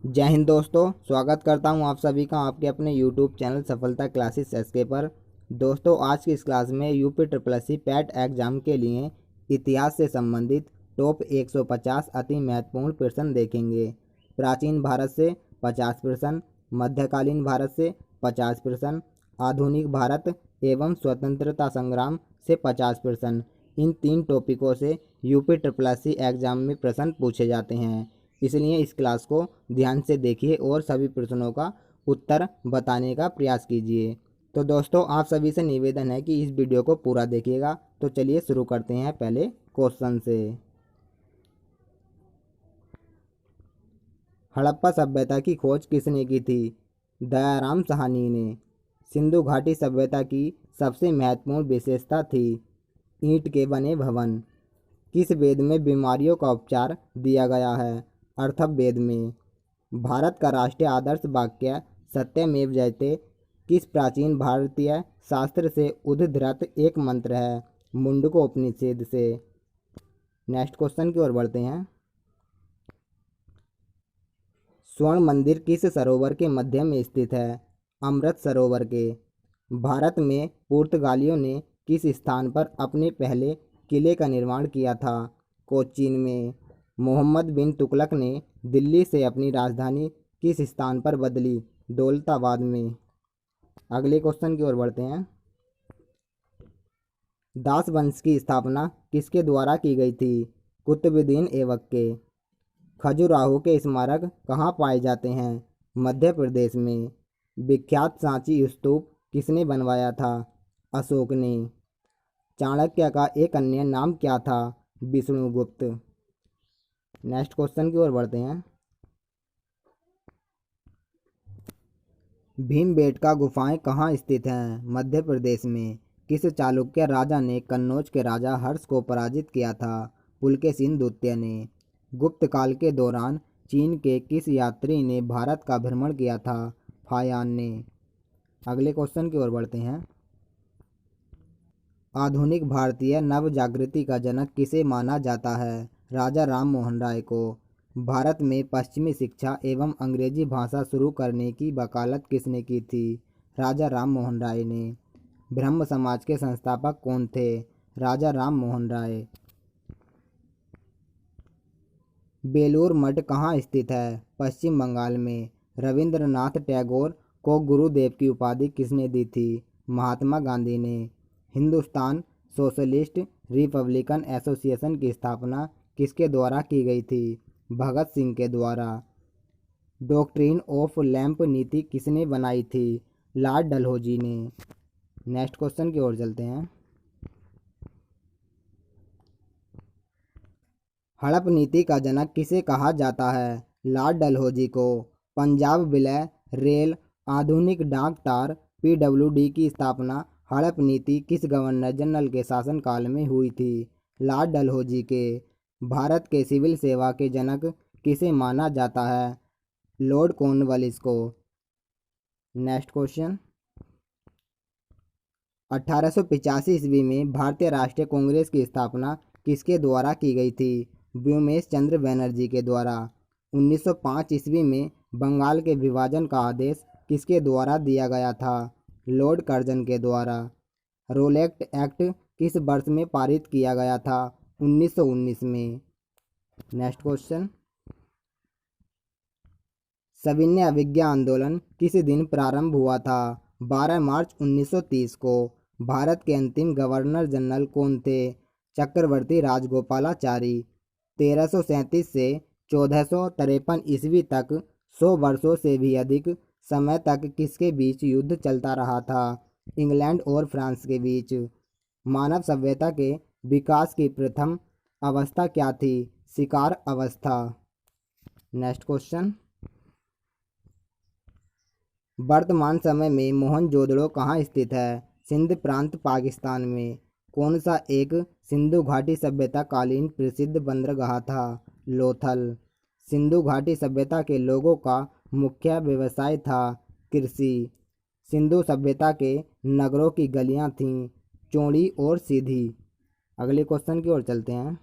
जय हिंद दोस्तों, स्वागत करता हूं आप सभी का आपके अपने YouTube channel Safalta classes SK पर। दोस्तों, आज की इस क्लास में UP triple S C PET exam के लिए इतिहास से संबंधित टॉप 150 अति महत्वपूर्ण प्रश्न देखेंगे। प्राचीन भारत से 50 प्रश्न, मध्यकालीन भारत से 50 प्रश्न, आधुनिक भारत एवं स्वतंत्रता संग्राम से 50 प्रश्न। इन 3 टॉपिकों से UP triple S C exam में प्रश्न पूछे जाते हैं, इसलिए इस क्लास को ध्यान से देखिए और सभी प्रश्नों का उत्तर बताने का प्रयास कीजिए। तो दोस्तों, आप सभी से निवेदन है कि इस वीडियो को पूरा देखिएगा। तो चलिए शुरू करते हैं पहले क्वेश्चन से। हड़प्पा सभ्यता की खोज किसने की थी? दयाराम साहनी ने। सिंधु घाटी सभ्यता की सबसे महत्वपूर्ण विशेषता थी ईंट के बने भवन। किस वेद में बीमारियों का उपचार दिया गया है? अर्थववेद में। भारत का राष्ट्रीय आदर्श वाक्य सत्यमेव जयते किस प्राचीन भारतीय शास्त्र से उद्धृत एक मंत्र है? मुंडकोपनिषद से। नेक्स्ट क्वेश्चन की ओर बढ़ते हैं। स्वर्ण मंदिर किस सरोवर के मध्य में स्थित है? अमृत सरोवर के। भारत में पुर्तगालियों ने किस स्थान पर अपने पहले किले का निर्माण किया था? कोचीन में। मोहम्मद बिन तुगलक ने दिल्ली से अपनी राजधानी किस स्थान पर बदली? दौलताबाद में। अगले क्वेश्चन की ओर बढ़ते हैं। दास वंश की स्थापना किसके द्वारा की गई थी? कुतुबुद्दीन ऐबक के। खजुराहो के स्मारक कहाँ पाए जाते हैं? मध्य प्रदेश में। विख्यात सांची स्तूप किसने बनवाया था? अशोक ने। चाणक्य का एक अन्य नाम क्या था? विष्णुगुप्त। नेक्स्ट क्वेश्चन की ओर बढ़ते हैं। भीमबेटका गुफाएं कहाँ स्थित हैं? मध्य प्रदेश में। किस चालुक्य राजा ने कन्नौज के राजा हर्ष को पराजित किया था? पुलकेशिन द्वितीय ने। गुप्त काल के दौरान चीन के किस यात्री ने भारत का भ्रमण किया था? फायान ने। अगले क्वेश्चन की ओर बढ़ते हैं। आधुनिक भारतीय नव जागृति का जनक किसे माना जाता है? राजा राम मोहन राय को। भारत में पश्चिमी शिक्षा एवं अंग्रेजी भाषा शुरू करने की वकालत किसने की थी? राजा राम मोहन राय ने। ब्रह्म समाज के संस्थापक कौन थे? राजा राम मोहन राय। बेलूर मठ कहाँ स्थित है? पश्चिम बंगाल में। रविंद्रनाथ टैगोर को गुरुदेव की उपाधि किसने दी थी? महात्मा गांधी ने। हिंदुस्तान सोशलिस्ट रिपब्लिकन एसोसिएशन की स्थापना किसके द्वारा की गई थी? भगत सिंह के द्वारा। डॉक्ट्रिन ऑफ लैंप नीति किसने बनाई थी? लॉर्ड डलहौजी ने। नेक्स्ट क्वेश्चन की ओर चलते हैं। हड़प नीति का जनक किसे कहा जाता है? लॉर्ड डलहौजी को। पंजाब विलय रेल आधुनिक डाक तार पीडब्ल्यूडी की स्थापना हड़प नीति किस गवर्नर जनरल के शासनकाल में हुई थी? लॉर्ड डलहौजी के। भारत के सिविल सेवा के जनक किसे माना जाता है? लॉर्ड कॉर्नवालिस को। Next question. 1885 ईस्वी में भारतीय राष्ट्रीय कांग्रेस की स्थापना किसके द्वारा की गई थी? व्योमेश चंद्र बनर्जी के द्वारा। 1905 ईस्वी में बंगाल के विभाजन का आदेश किसके द्वारा दिया गया था? लॉर्ड कर्जन के द्वारा। रोलेक्ट एक्ट किस वर्ष में पारित किया गया था? 1919 में। Next question. सविनय अवज्ञा आंदोलन किस दिन प्रारंभ हुआ था? 12 मार्च 1930 को। भारत के अंतिम गवर्नर जनरल कौन थे? चक्रवर्ती राजगोपालाचारी। 1337 से 1453 ईस्वी तक 100 वर्षों से भी अधिक समय तक किसके बीच युद्ध चलता रहा था? इंग्लैंड और फ्रांस के बीच। मानव सभ्यता के विकास की प्रथम अवस्था क्या थी? शिकार अवस्था। Next question. वर्तमान समय में मोहनजोदड़ो कहाँ स्थित है? सिंध प्रांत पाकिस्तान में। कौन सा एक सिंधु घाटी सभ्यता कालीन प्रसिद्ध बंदरगाह था? लोथल। सिंधु घाटी सभ्यता के लोगों का मुख्य व्यवसाय था कृषि। सिंधु सभ्यता के नगरों की गलियां थीं चौड़ी और सीधी। अगले क्वेश्चन की ओर चलते हैं।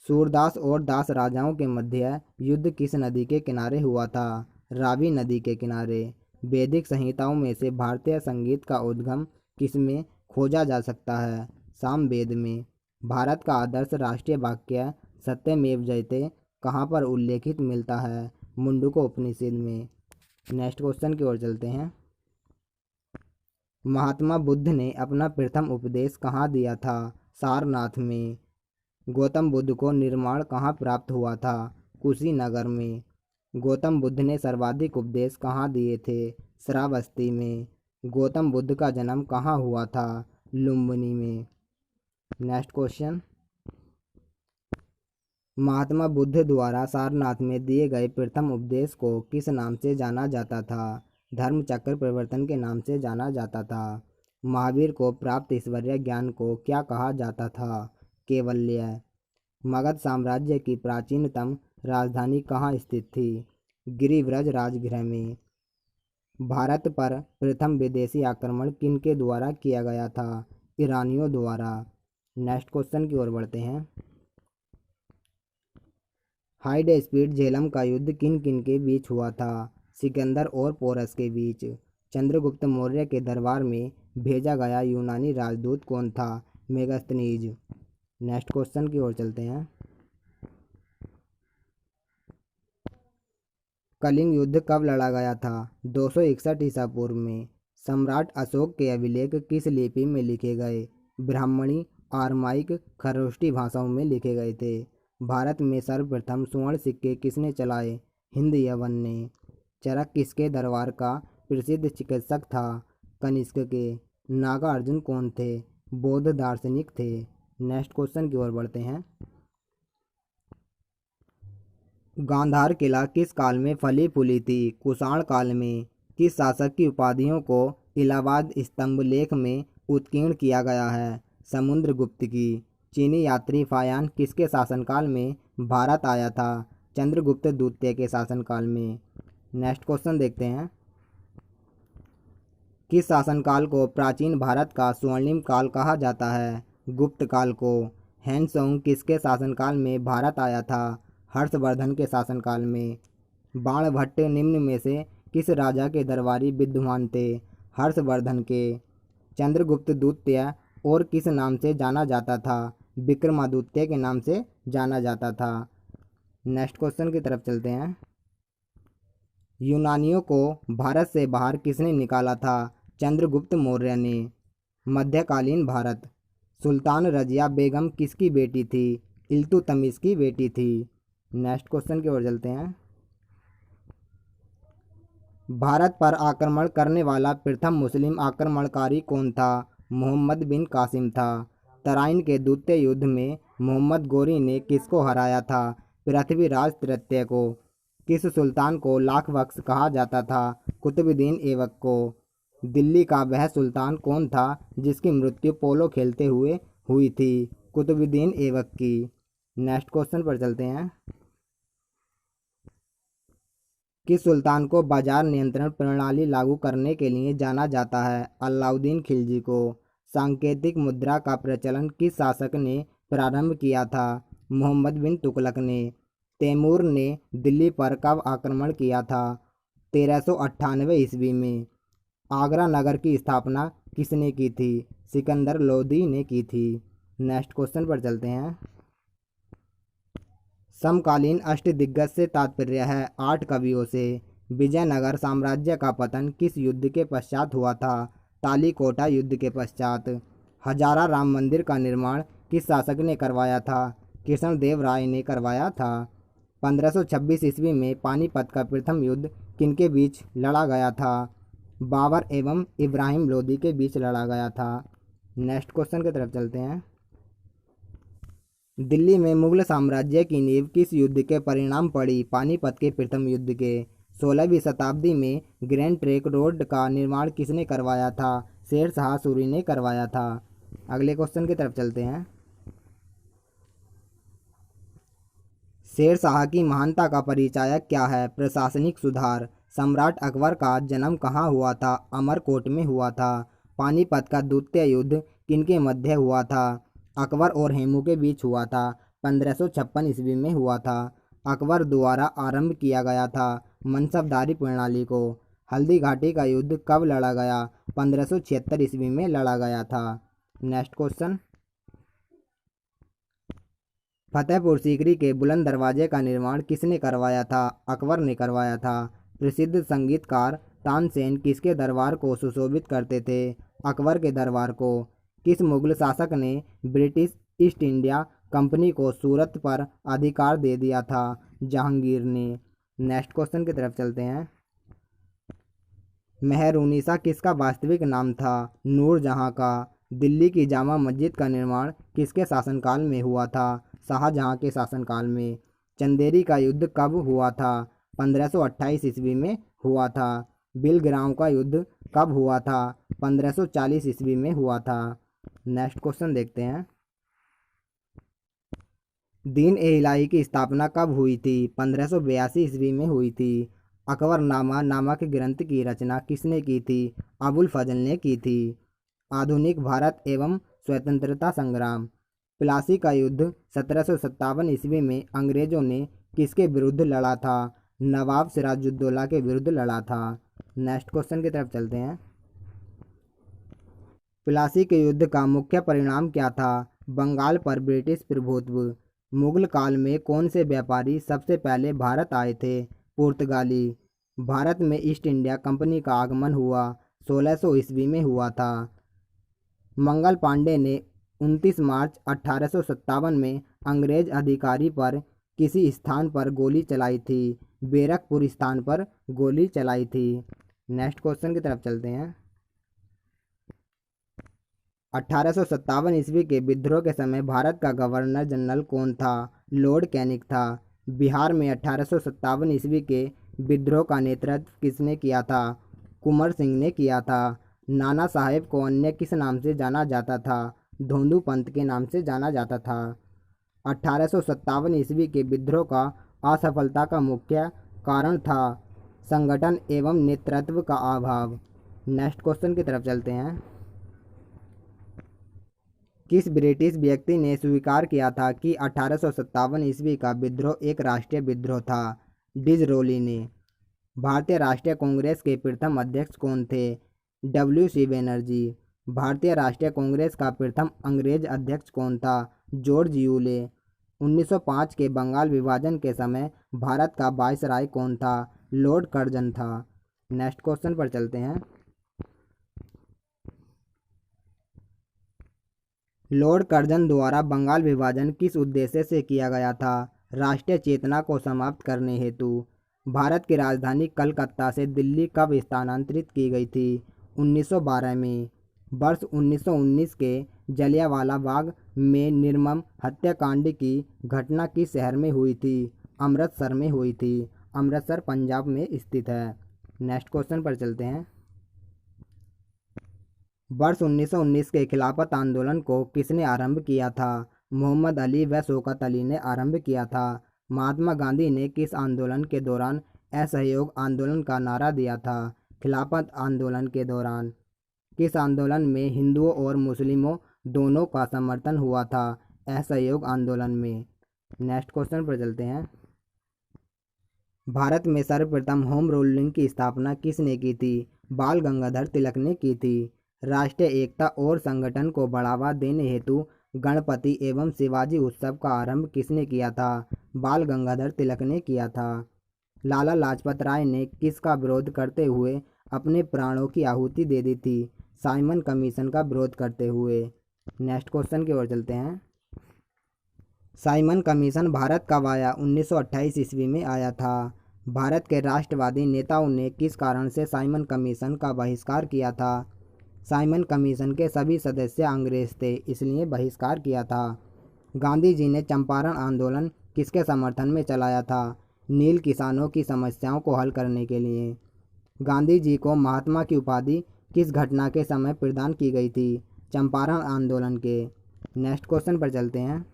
सूरदास और दास राजाओं के मध्य युद्ध किस नदी के किनारे हुआ था? रावी नदी के किनारे। वैदिक संहिताओं में से भारतीय संगीत का उद्गम किसमें खोजा जा सकता है? सामवेद में। भारत का आदर्श राष्ट्रीय वाक्य सत्यमेव जयते कहाँ पर उल्लेखित मिलता है? मुंडको उपनिषद में। नेक्स्ट क्वेश्चन की ओर चलते हैं। महात्मा बुद्ध ने अपना प्रथम उपदेश कहाँ दिया था? सारनाथ में। गौतम बुद्ध को निर्वाण कहाँ प्राप्त हुआ था? कुशीनगर में। गौतम बुद्ध ने सर्वाधिक उपदेश कहाँ दिए थे? श्रावस्ती में। गौतम बुद्ध का जन्म कहाँ हुआ था? लुम्बिनी में। Next question. महात्मा बुद्ध द्वारा सारनाथ में दिए गए प्रथम उपदेश को किस नाम से जाना जाता था? धर्म चक्र प्रवर्तन के नाम से जाना जाता था। महावीर को प्राप्त ईश्वरीय ज्ञान को क्या कहा जाता था? केवल्य। मगध साम्राज्य की प्राचीनतम राजधानी कहाँ स्थित थी? गिरिव्रज राजगृह में। भारत पर प्रथम विदेशी आक्रमण किनके द्वारा किया गया था? ईरानियों द्वारा। नेक्स्ट क्वेश्चन की ओर बढ़ते हैं। हाइड स्पीड झेलम का युद्ध किन किन के बीच हुआ था? सिकंदर और पोरस के बीच। चंद्रगुप्त मौर्य के दरबार में भेजा गया यूनानी राजदूत कौन था? मेगास्थनीज। नेक्स्ट क्वेश्चन की ओर चलते हैं। कलिंग युद्ध कब लड़ा गया था? 261 ईसा पूर्व में। सम्राट अशोक के अभिलेख किस लिपि में लिखे गए? ब्राह्मणी, आरमाइक, खरोष्टी भाषाओं में लिखे गए थे। भारत में सर्वप्रथम स्वर्ण सिक्के किसने चलाए? हिंद यवन ने। चरक किसके दरबार का प्रसिद्ध चिकित्सक था? कनिष्क के। नागार्जुन कौन थे? बौद्ध दार्शनिक थे। नेक्स्ट क्वेश्चन की ओर बढ़ते हैं। गांधार किला किस काल में फली फूली थी? कुषाण काल में। किस शासक की उपाधियों को इलाहाबाद स्तंभ लेख में उत्कीर्ण किया गया है? समुद्रगुप्त की। चीनी यात्री फायान किसके शासनकाल में भारत आया था? चंद्रगुप्त द्वितीय के शासनकाल में। नेक्स्ट क्वेश्चन देखते हैं। किस शासनकाल को प्राचीन भारत का स्वर्णिम काल कहा जाता है? गुप्त काल को। हैनसोंग किसके शासनकाल में भारत आया था? हर्षवर्धन के शासनकाल में। बाणभट्ट निम्न में से किस राजा के दरबारी विद्वान थे? हर्षवर्धन के। चंद्रगुप्त द्वितीय और किस नाम से जाना जाता था? विक्रमादित्य के नाम से जाना जाता था। नेक्स्ट क्वेश्चन की तरफ चलते हैं। यूनानियों को भारत से बाहर किसने निकाला था? चंद्रगुप्त मौर्य ने। मध्यकालीन भारत। सुल्तान रजिया बेगम किसकी बेटी थी? इल्तुतमिश की बेटी थी। नेक्स्ट क्वेश्चन की ओर चलते हैं। भारत पर आक्रमण करने वाला प्रथम मुस्लिम आक्रमणकारी कौन था? मोहम्मद बिन कासिम था। तराइन के द्वितीय युद्ध में मोहम्मद गोरी ने किसको हराया था? पृथ्वीराज तृतीय को। किस सुल्तान को लाख बख्श कहा जाता था? कुतुबुद्दीन ऐबक को। दिल्ली का वह सुल्तान कौन था जिसकी मृत्यु पोलो खेलते हुए हुई थी? कुतुबुद्दीन ऐबक की। नेक्स्ट क्वेश्चन पर चलते हैं। किस सुल्तान को बाजार नियंत्रण प्रणाली लागू करने के लिए जाना जाता है? अलाउद्दीन खिलजी को। सांकेतिक मुद्रा का प्रचलन किस शासक ने प्रारंभ किया था? मोहम्मद बिन तुगलक ने। तैमूर ने दिल्ली पर कब आक्रमण किया था? 1398 ईस्वी में। आगरा नगर की स्थापना किसने की थी? सिकंदर लोदी ने की थी। नेक्स्ट क्वेश्चन पर चलते हैं। समकालीन अष्टदिग्गज से तात्पर्य है 8 कवियों से। विजयनगर साम्राज्य का पतन किस युद्ध के पश्चात हुआ था? तालीकोटा युद्ध के पश्चात। हजारा राम मंदिर का निर्माण किस शासक ने करवाया था? कृष्णदेव राय ने करवाया था। 1526 ईस्वी में पानीपत का प्रथम युद्ध किनके बीच लड़ा गया था? बाबर एवं इब्राहिम लोदी के बीच लड़ा गया था। नेक्स्ट क्वेश्चन की तरफ चलते हैं। दिल्ली में मुगल साम्राज्य की नींव किस युद्ध के परिणाम पड़ी? पानीपत के प्रथम युद्ध के। 16वीं शताब्दी में ग्रैंड ट्रंक रोड का निर्माण किसने करवाया था? शेर शाह सूरी ने करवाया था। अगले क्वेश्चन की तरफ चलते हैं। शेर शाह की महानता का परिचायक क्या है? प्रशासनिक सुधार। सम्राट अकबर का जन्म कहाँ हुआ था? अमरकोट में हुआ था। पानीपत का द्वितीय युद्ध किनके मध्य हुआ था? अकबर और हेमू के बीच हुआ था। 1556 ईस्वी में हुआ था। अकबर द्वारा आरंभ किया गया था मनसबदारी प्रणाली को। हल्दी घाटी का युद्ध कब लड़ा गया? 1576 ईस्वी में लड़ा गया था। नेक्स्ट क्वेश्चन, फतेहपुर सीकरी के बुलंद दरवाजे का निर्माण किसने करवाया था? अकबर ने करवाया था। प्रसिद्ध संगीतकार तानसेन किसके दरबार को सुशोभित करते थे? अकबर के दरबार को। किस मुगल शासक ने ब्रिटिश ईस्ट इंडिया कंपनी को सूरत पर अधिकार दे दिया था? जहांगीर ने। नेक्स्ट क्वेश्चन की तरफ चलते हैं। मेहरुन्निसा किसका वास्तविक नाम था? नूरजहां का। दिल्ली की जामा मस्जिद का निर्माण किसके शासनकाल में हुआ था? शाहजहां के शासनकाल में। चंदेरी का युद्ध कब हुआ था? 1528 ईस्वी में हुआ था। बिलग्राम का युद्ध कब हुआ था? 1540 ईस्वी में हुआ था। नेक्स्ट क्वेश्चन देखते हैं। दीन ए इलाही की स्थापना कब हुई थी? 1582 ईस्वी में हुई थी। अकबरनामा नामक ग्रंथ की रचना किसने की थी? अबुल फजल ने की थी। आधुनिक भारत एवं स्वतंत्रता संग्राम। प्लासी का युद्ध 1757 ईस्वी में अंग्रेजों ने किसके विरुद्ध लड़ा था? नवाब सिराजुद्दौला के विरुद्ध लड़ा था। नेक्स्ट क्वेश्चन की तरफ चलते हैं। प्लासी के युद्ध का मुख्य परिणाम क्या था? बंगाल पर ब्रिटिश प्रभुत्व। मुगल काल में कौन से व्यापारी सबसे पहले भारत आए थे? पुर्तगाली। भारत में ईस्ट इंडिया कंपनी का आगमन हुआ 1600 ईस्वी में हुआ था। मंगल पांडे ने 29 मार्च 1857 में अंग्रेज अधिकारी पर किसी स्थान पर गोली चलाई थी? बैरकपुर स्थान पर गोली चलाई थी। नेक्स्ट क्वेश्चन की तरफ चलते हैं। 1857 ईस्वी के विद्रोह के समय भारत का गवर्नर जनरल कौन था? लॉर्ड कैनिंग था। बिहार में 1857 ईस्वी के विद्रोह का नेतृत्व किसने किया था? कुंवर सिंह ने किया था। नाना साहेब को अन्य किस नाम से जाना जाता था? धोंदू पंत के नाम से जाना जाता था। 1857 ईस्वी के विद्रोह का असफलता का मुख्य कारण था संगठन एवं नेतृत्व का अभाव। नेक्स्ट क्वेश्चन की तरफ चलते हैं। किस ब्रिटिश व्यक्ति ने स्वीकार किया था कि 1857 ईस्वी का विद्रोह एक राष्ट्रीय विद्रोह था? डिसरोली ने। भारतीय राष्ट्रीय कांग्रेस के प्रथम अध्यक्ष कौन थे? डब्ल्यू.सी. बनर्जी। भारतीय राष्ट्रीय कांग्रेस का प्रथम अंग्रेज अध्यक्ष कौन था? George Yule. 1905 के बंगाल विभाजन के समय भारत का वायसराय कौन था? लॉर्ड कर्जन था। नेक्स्ट क्वेश्चन पर चलते हैं। लॉर्ड कर्जन द्वारा बंगाल विभाजन किस उद्देश्य से किया गया था? राष्ट्रीय चेतना को समाप्त करने हेतु। भारत की राजधानी कलकत्ता से दिल्ली कब स्थानांतरित की गई थी? 1912 में। वर्ष 1919 के जलियांवाला बाग में निर्मम हत्याकांड की घटना किस शहर में हुई थी? अमृतसर में हुई थी। अमृतसर पंजाब में स्थित है। नेक्स्ट क्वेश्चन पर चलते हैं। वर्ष 1919 के खिलाफत आंदोलन को किसने आरंभ किया था? मोहम्मद अली व शौकत अली ने आरंभ किया था। महात्मा गांधी ने किस आंदोलन के दौरान असहयोग आंदोलन का नारा दिया था? खिलाफत आंदोलन के दौरान। किस आंदोलन में हिंदुओं और मुस्लिमों दोनों का समर्थन हुआ था? असहयोग आंदोलन में। नेक्स्ट क्वेश्चन पर चलते हैं। भारत में सर्वप्रथम होम रूलिंग की स्थापना किसने की थी? बाल गंगाधर तिलक ने की थी। राष्ट्रीय एकता और संगठन को बढ़ावा देने हेतु गणपति एवं शिवाजी उत्सव का आरंभ किसने किया था? बाल गंगाधर तिलक ने किया था। लाला लाजपत राय ने किसका विरोध करते हुए अपने प्राणों की आहुति दे दी थी? साइमन कमीशन का विरोध करते हुए। नेक्स्ट क्वेश्चन की ओर चलते हैं। साइमन कमीशन भारत कब आया? 1928 ईस्वी में आया था। भारत के राष्ट्रवादी नेताओं ने किस कारण से साइमन कमीशन का बहिष्कार किया था? साइमन कमीशन के सभी सदस्य अंग्रेज थे, इसलिए बहिष्कार किया था। गांधी जी ने चंपारण आंदोलन किसके समर्थन में चलाया था? नील किसानों की समस्याओं को हल करने के लिए। गांधी जी को महात्मा की उपाधि किस घटना के समय प्रदान की गई थी? चंपारण आंदोलन के। नेक्स्ट क्वेश्चन पर चलते हैं।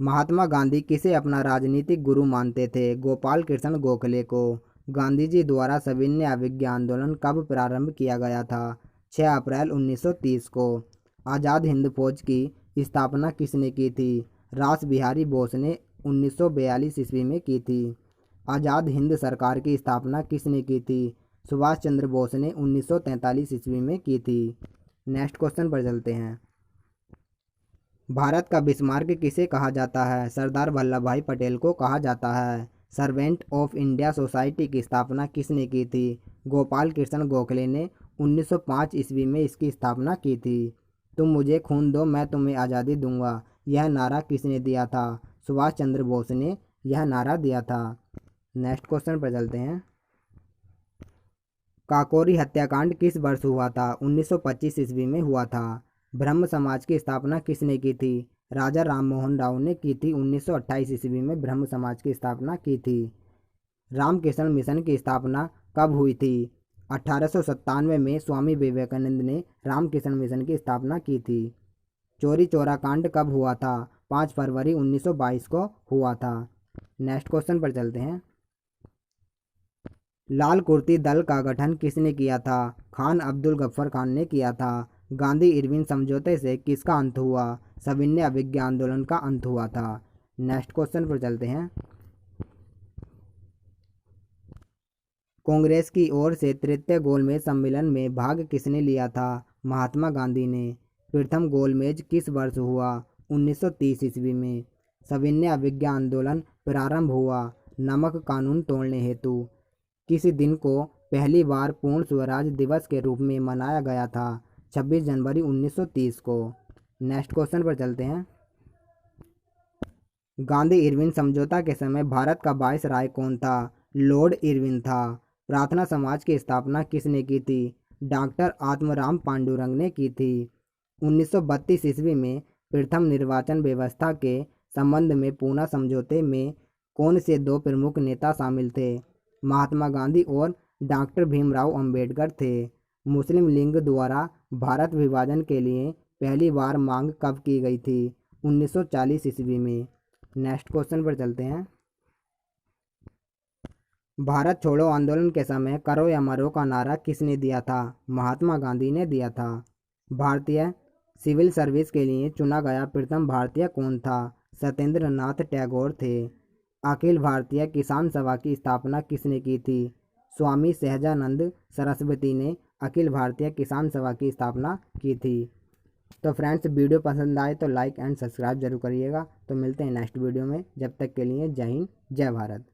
महात्मा गांधी किसे अपना राजनीतिक गुरु मानते थे? गोपाल कृष्ण गोखले को। गांधी जी द्वारा सविनय अवज्ञा आंदोलन कब प्रारंभ किया गया था? 6 अप्रैल 1930 को। आज़ाद हिंद फौज की स्थापना किसने की थी? रास बिहारी बोस ने 1942 ईस्वी में की थी। आज़ाद हिंद सरकार की स्थापना किसने की थी? सुभाष चंद्र बोस ने 1943 ईस्वी में की थी। नेक्स्ट क्वेश्चन पर चलते हैं। भारत का बिस्मार्क किसे कहा जाता है? सरदार वल्लभ भाई पटेल को कहा जाता है। सर्वेंट ऑफ इंडिया सोसाइटी की स्थापना किसने की थी? गोपाल कृष्ण गोखले ने 1905 ईस्वी में इसकी स्थापना की थी। तुम मुझे खून दो मैं तुम्हें आज़ादी दूंगा, यह नारा किसने दिया था? सुभाष चंद्र बोस ने यह नारा दिया था। नेक्स्ट क्वेश्चन पर चलते हैं। काकोरी हत्याकांड किस वर्ष हुआ था? 1925 ईस्वी में हुआ था। ब्रह्म समाज की स्थापना किसने की थी? राजा राममोहन राव ने की थी। 1928 ईस्वी में ब्रह्म समाज की स्थापना की थी। रामकृष्ण मिशन की स्थापना कब हुई थी? 1897 में स्वामी विवेकानंद ने रामकृष्ण मिशन की स्थापना की थी। चोरी चौरा कांड कब हुआ था? 5 फरवरी 1922 को हुआ था। नेक्स्ट क्वेश्चन पर चलते हैं। लाल कुर्ती दल का गठन किसने किया था? खान अब्दुल गफ्फर खान ने किया था। गांधी इरविन समझौते से किसका अंत हुआ? सविनय अवज्ञा आंदोलन का अंत हुआ था। नेक्स्ट क्वेश्चन पर चलते हैं। कांग्रेस की ओर से तृतीय गोलमेज सम्मेलन में भाग किसने लिया था? महात्मा गांधी ने। प्रथम गोलमेज किस वर्ष हुआ? 1930 ईस्वी में। सविनय अवज्ञा आंदोलन प्रारंभ हुआ नमक कानून तोड़ने हेतु। किस दिन को पहली बार पूर्ण स्वराज दिवस के रूप में मनाया गया था? 26 जनवरी 1930 को। नेक्स्ट क्वेश्चन पर चलते हैं। गांधी इरविन समझौता के समय भारत का वायसराय कौन था? लॉर्ड इरविन था। प्रार्थना समाज की स्थापना किसने की थी? डॉक्टर आत्माराम पांडुरंग ने की थी। 1932 ईस्वी में प्रथम निर्वाचन व्यवस्था के संबंध में पूना समझौते में कौन से दो प्रमुख नेता शामिल थे? महात्मा गांधी और डॉक्टर भीमराव अंबेडकर थे। मुस्लिम लीग द्वारा भारत विभाजन के लिए पहली बार मांग कब की गई थी? 1940 ईस्वी में। नेक्स्ट क्वेश्चन पर चलते हैं। भारत छोड़ो आंदोलन के समय करो या मरो का नारा किसने दिया था? महात्मा गांधी ने दिया था। भारतीय सिविल सर्विस के लिए चुना गया प्रथम भारतीय कौन था? सत्येंद्र नाथ टैगोर थे। अखिल भारतीय किसान सभा की स्थापना किसने की थी? स्वामी सहजानंद सरस्वती ने अखिल भारतीय किसान सभा की स्थापना की थी। तो फ्रेंड्स, वीडियो पसंद आए तो लाइक एंड सब्सक्राइब जरूर करिएगा। तो मिलते हैं नेक्स्ट वीडियो में। जब तक के लिए जय हिंद, जय भारत।